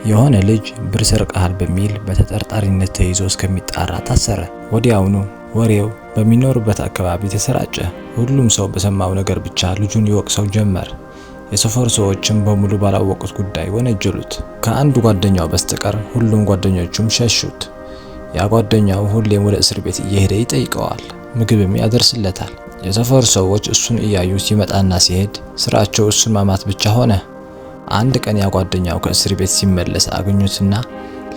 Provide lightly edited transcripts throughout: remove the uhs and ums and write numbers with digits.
የሆነ ልጅ ብር ሰርቀሃል በሚል በተጠርጣሪነት ተይዞ እስከሚጣራ ታሰረ። ወዲያውኑ ወሬው በሚኖርበት አካባቢ ተሰራጨ። ሁሉም ሰው በሰማው ነገር ብቻ ልጁን ይወቅሰው ጀመር። የሰፈሩ ሰዎችም በሙሉ ባላወቁት ጉዳይ ወነጀሉት። ከአንዱ ጓደኛው በስተቀር ሁሉም ጓደኞቹም ሸሹት። ያ ጓደኛው ሁሌም ወደ እስር ቤት እየሄደ ይጠይቀዋል፣ ምግብም ያደርስለታል። የሰፈሩ ሰዎች እሱን እያዩ ሲመጣና ሲሄድ ስራቸው እሱን ማማት ብቻ ሆነ። አንድ ቀን ያ ጓደኛው ከእስር ቤት ሲመለስ አገኙትና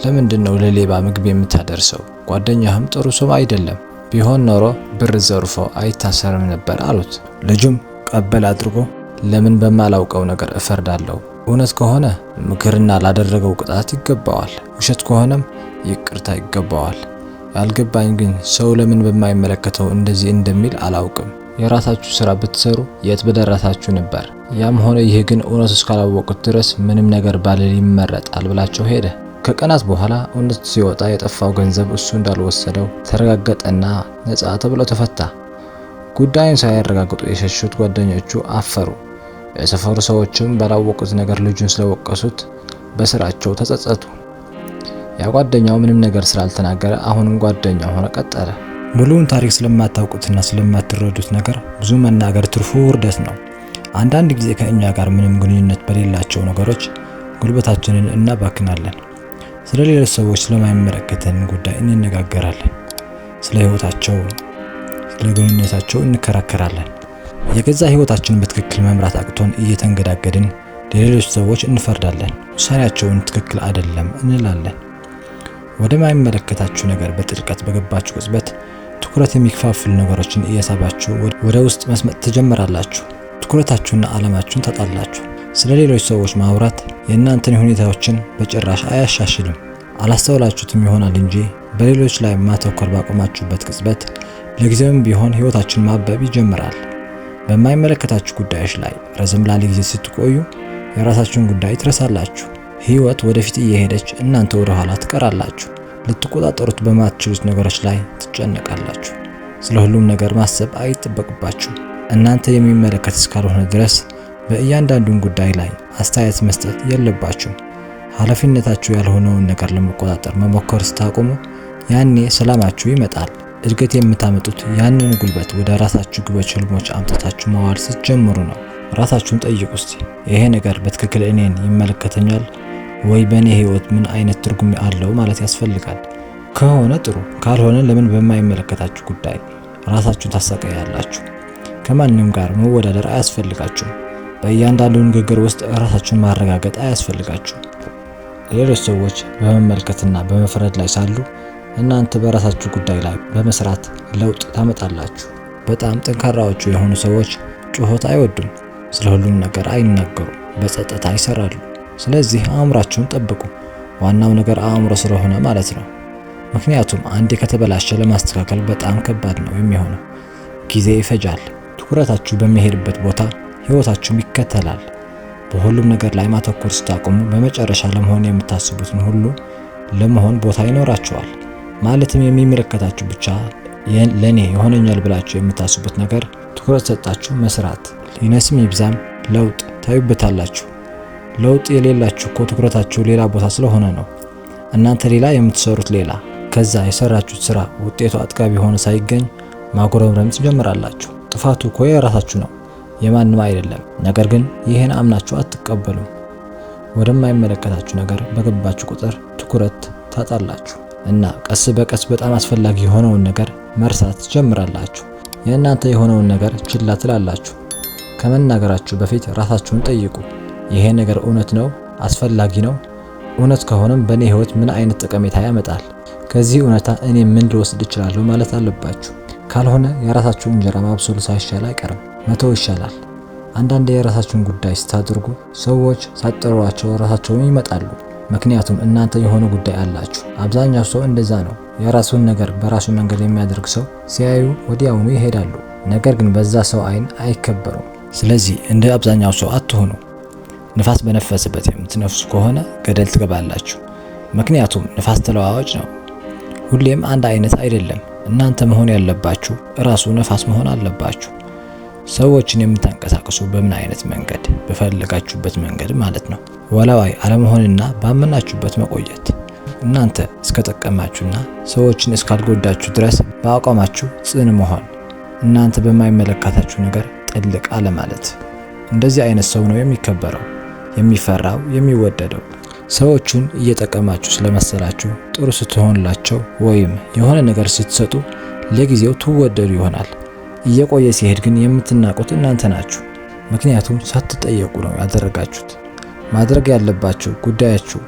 ለምንድነው ለሌባ ምግብ የምታደርሰው? ጓደኛህም ጥሩ ሰው አይደለም፣ ቢሆን ኖሮ ብር ዘርፎ አይታሰርም ነበር አሉት። ልጁም ቀበል አድርጎ ለምን በማላውቀው ነገር እፈርዳለሁ? እውነት ከሆነ ምክርና ላደረገው ቅጣት ይገባዋል፣ ውሸት ከሆነም ይቅርታ ይገባዋል። ያልገባኝ ግን ሰው ለምን በማይመለከተው እንደዚህ እንደሚል አላውቅም። የራሳችሁ ስራ ብትሰሩ የት በደረሳችሁ ነበር። ያም ሆነ ይህ ግን እውነቱ እስካላወቁት ድረስ ምንም ነገር ባልል ይመረጣል ብላቸው ሄደ። ከቀናት በኋላ እውነት ሲወጣ የጠፋው ገንዘብ እሱ እንዳልወሰደው ተረጋገጠና ነፃ ተብሎ ተፈታ። ጉዳዩን ሳያረጋግጡ የሸሹት ጓደኞቹ አፈሩ። የሰፈሩ ሰዎችም ባላወቁት ነገር ልጁን ስለወቀሱት በስራቸው ተጸጸቱ። ያ ጓደኛው ምንም ነገር ስላልተናገረ አሁንም ጓደኛው ሆነ ቀጠለ። ሙሉውን ታሪክ ስለማታውቁትና ስለማትረዱት ነገር ብዙ መናገር ትርፉ ውርደት ነው። አንዳንድ ጊዜ ከእኛ ጋር ምንም ግንኙነት በሌላቸው ነገሮች ጉልበታችንን እናባክናለን። ስለ ሌሎች ሰዎች ስለማይመለከተን ጉዳይ እንነጋገራለን። ስለ ህይወታቸው፣ ስለ ግንኙነታቸው እንከራከራለን። የገዛ ህይወታችንን በትክክል መምራት አቅቶን እየተንገዳገድን ለሌሎች ሰዎች እንፈርዳለን። ውሳኔያቸውን ትክክል አይደለም እንላለን። ወደ ማይመለከታችሁ ነገር በጥልቀት በገባችሁ ቅጽበት ትኩረት የሚከፋፍሉ ነገሮችን እየሳባችሁ ወደ ውስጥ መስመጥ ትጀምራላችሁ። ትኩረታችሁና ዓላማችሁን ታጣላችሁ። ስለ ሌሎች ሰዎች ማውራት የእናንተን ሁኔታዎችን በጭራሽ አያሻሽልም። አላስተውላችሁትም ይሆናል እንጂ በሌሎች ላይ ማተኮር ባቆማችሁበት ቅጽበት ለጊዜውም ቢሆን ህይወታችሁን ማበብ ይጀምራል። በማይመለከታችሁ ጉዳዮች ላይ ረዘም ላለ ጊዜ ስትቆዩ የራሳችሁን ጉዳይ ትረሳላችሁ። ህይወት ወደፊት እየሄደች እናንተ ወደ ኋላ ትቀራላችሁ። ልትቆጣጠሩት በማትችሉት ነገሮች ላይ ትጨነቃላችሁ። ስለ ሁሉም ነገር ማሰብ አይጠበቅባችሁም። እናንተ የሚመለከት እስካልሆነ ድረስ በእያንዳንዱን ጉዳይ ላይ አስተያየት መስጠት የለባችሁም። ኃላፊነታችሁ ያልሆነውን ነገር ለመቆጣጠር መሞከር ስታቆሙ ያኔ ሰላማችሁ ይመጣል። እድገት የምታመጡት ያንን ጉልበት ወደ ራሳችሁ ግቦች፣ ህልሞች አምጥታችሁ ማዋል ስትጀምሩ ነው። ራሳችሁን ጠይቁ እስቲ፣ ይሄ ነገር በትክክል እኔን ይመለከተኛል ወይ? በእኔ ህይወት ምን አይነት ትርጉም አለው ማለት ያስፈልጋል። ከሆነ ጥሩ፣ ካልሆነ ለምን በማይመለከታችሁ ጉዳይ ራሳችሁን ታሰቃያላችሁ? ከማንም ጋር መወዳደር አያስፈልጋችሁም። በእያንዳንዱ ንግግር ውስጥ ራሳችሁን ማረጋገጥ አያስፈልጋችሁም። ሌሎች ሰዎች በመመልከትና በመፍረድ ላይ ሳሉ እናንተ በራሳችሁ ጉዳይ ላይ በመስራት ለውጥ ታመጣላችሁ። በጣም ጠንካራዎቹ የሆኑ ሰዎች ጩኸት አይወዱም። ስለ ሁሉም ነገር አይናገሩም፣ በጸጥታ ይሰራሉ። ስለዚህ አእምሯችሁን ጠብቁ። ዋናው ነገር አእምሮ ስለሆነ ማለት ነው። ምክንያቱም አንዴ ከተበላሸ ለማስተካከል በጣም ከባድ ነው የሚሆነው። ጊዜ ይፈጃል። ትኩረታችሁ በሚሄድበት ቦታ ህይወታችሁም ይከተላል። በሁሉም ነገር ላይ ማተኮር ስታቆሙ በመጨረሻ ለመሆን የምታስቡትን ሁሉ ለመሆን ቦታ ይኖራችኋል። ማለትም የሚመለከታችሁ ብቻ ለኔ ይሆነኛል ብላችሁ የምታስቡት ነገር ትኩረት ሰጣችሁ መስራት፣ ይነስም ይብዛም ለውጥ ታዩበታላችሁ። ለውጥ የሌላችሁ እኮ ትኩረታችሁ ሌላ ቦታ ስለሆነ ነው። እናንተ ሌላ የምትሰሩት ሌላ። ከዛ የሰራችሁት ስራ ውጤቱ አጥጋቢ ሆኖ ሳይገኝ ማጉረምረም ትጀምራላችሁ። ጥፋቱ እኮ የራሳችሁ ነው፣ የማንም አይደለም። ነገር ግን ይህን አምናችሁ አትቀበሉም። ወደማይመለከታችሁ ነገር በገባችሁ ቁጥር ትኩረት ታጣላችሁ እና ቀስ በቀስ በጣም አስፈላጊ የሆነውን ነገር መርሳት ትጀምራላችሁ። የእናንተ የሆነውን ነገር ችላ ትላላችሁ። ከመናገራችሁ በፊት ራሳችሁን ጠይቁ። ይሄ ነገር እውነት ነው? አስፈላጊ ነው? እውነት ከሆነም በእኔ ህይወት ምን አይነት ጠቀሜታ ያመጣል? ከዚህ እውነታ እኔ ምን ልወስድ እችላለሁ ማለት አለባችሁ። ካልሆነ የራሳችሁን እንጀራ ማብሰሉ ሳይሻል አይቀርም፣ መተው ይሻላል። አንዳንዴ የራሳችሁን ጉዳይ ስታደርጉ ሰዎች ሳትጠሯቸው ራሳቸውን ይመጣሉ። ምክንያቱም እናንተ የሆነ ጉዳይ አላችሁ። አብዛኛው ሰው እንደዛ ነው። የራሱን ነገር በራሱ መንገድ የሚያደርግ ሰው ሲያዩ ወዲያውኑ ይሄዳሉ። ነገር ግን በዛ ሰው አይን አይከበሩም። ስለዚህ እንደ አብዛኛው ሰው አትሆኑ። ንፋስ በነፈሰበት የምትነፍሱ ከሆነ ገደል ትገባላችሁ። ምክንያቱም ንፋስ ተለዋዋጭ ነው፣ ሁሌም አንድ አይነት አይደለም። እናንተ መሆን ያለባችሁ ራሱ ነፋስ መሆን አለባችሁ። ሰዎችን የምታንቀሳቅሱ በምን አይነት መንገድ? በፈለጋችሁበት መንገድ ማለት ነው። ወላዋይ አለመሆንና ባመናችሁበት መቆየት። እናንተ እስከጠቀማችሁና ሰዎችን እስካልጎዳችሁ ድረስ በአቋማችሁ ጽኑ መሆን። እናንተ በማይመለከታችሁ ነገር ጥልቅ አለማለት። እንደዚህ አይነት ሰው ነው የሚከበረው፣ የሚፈራው፣ የሚወደደው። ሰዎቹን እየጠቀማችሁ ስለመሰላችሁ ጥሩ ስትሆንላቸው ወይም የሆነ ነገር ስትሰጡ ለጊዜው ትወደዱ ይሆናል። እየቆየ ሲሄድ ግን የምትናቁት እናንተ ናችሁ። ምክንያቱም ሳትጠየቁ ነው ያደረጋችሁት። ማድረግ ያለባችሁ ጉዳያችሁ።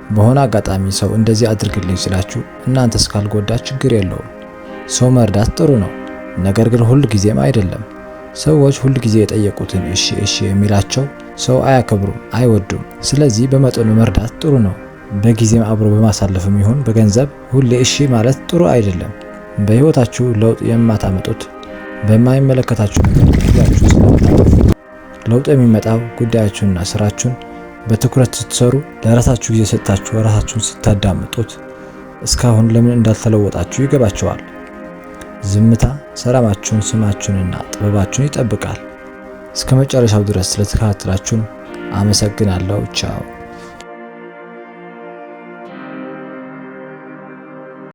በሆነ አጋጣሚ ሰው እንደዚህ አድርግልኝ ስላችሁ እናንተ እስካልጎዳ ችግር የለውም። ሰው መርዳት ጥሩ ነው፣ ነገር ግን ሁል ጊዜም አይደለም። ሰዎች ሁል ጊዜ የጠየቁትን እሺ እሺ የሚላቸው ሰው አያከብሩም፣ አይወዱም። ስለዚህ በመጠኑ መርዳት ጥሩ ነው። በጊዜም አብሮ በማሳለፍም ይሁን በገንዘብ ሁሌ እሺ ማለት ጥሩ አይደለም። በህይወታችሁ ለውጥ የማታመጡት በማይመለከታችሁ ነገር ጊዜያችሁ ስለምታጠፉ። ለውጥ የሚመጣው ጉዳያችሁንና ስራችሁን በትኩረት ስትሰሩ፣ ለራሳችሁ ጊዜ ሰጥታችሁ ራሳችሁን ስታዳምጡት እስካሁን ለምን እንዳልተለወጣችሁ ይገባችኋል። ዝምታ ሰላማችሁን፣ ስማችሁንና ጥበባችሁን ይጠብቃል። እስከ መጨረሻው ድረስ ስለተከታተላችሁን አመሰግናለሁ። ቻው።